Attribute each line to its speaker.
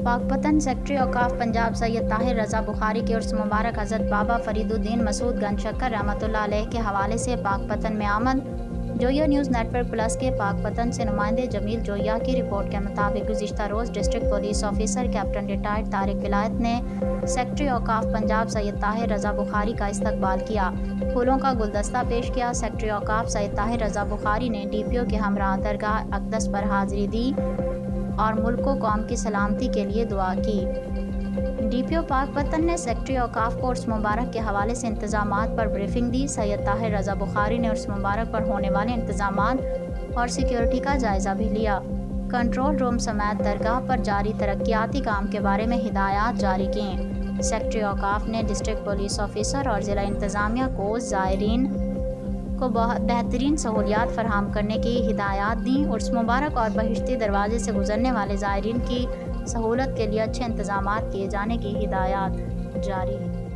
Speaker 1: Pakpattan secretary Auqaf Punjab Syed Tahir Raza Bukhari के उर्स मुबारक हज़रत बाबा फरीदुद्दीन मसूद गंज शक्कर रहमतुल्लाह अलैह के हवाले से पाकपतन में आमद। जोया न्यूज़ नेटवर्क प्लस के पाकपतन से नुमाइंदे जमील जोया की रिपोर्ट के मुताबिक गुज़िश्ता रोज़ district police officer captain retired Tariq Wilayat ने सेक्रेटरी औकाफ पंजाब सैयद ताहिर रज़ा बुखारी का इस्तकबाल किया, फूलों का गुलदस्ता पेश किया। सेक्रेटरी औकाफ सैयद ताहिर रज़ा बुखारी ने DPO के हमरा दरगाह अक़दस पर हाज़िरी दी और मुल्क को कौम की सलामती के लिए दुआ की। DPO पाकपतन ने सेक्रेटरी औकाफ को उर्स मुबारक के हवाले से इंतज़ामात पर ब्रीफिंग दी। सैयद ताहिर रज़ा बुखारी ने उर्स मुबारक पर होने वाले इंतज़ामात और सिक्योरिटी का जायज़ा भी लिया। कंट्रोल रूम समेत दरगाह पर जारी तरक्याती काम के बारे में हिदायत जारी की। सेक्रेटरी औकाफ ने डिस्ट्रिक्ट पुलिस ऑफिसर और ज़िला इंतज़ामिया को ज़ायरीन को बेहतरीन सहूलियात फराहम करने की हिदायत दी। उर्स मुबारक और बहिश्ती दरवाजे से गुजरने वाले ज़ायरीन की सहूलत के लिए अच्छे इंतज़ामात किए जाने की हिदायत जारी है।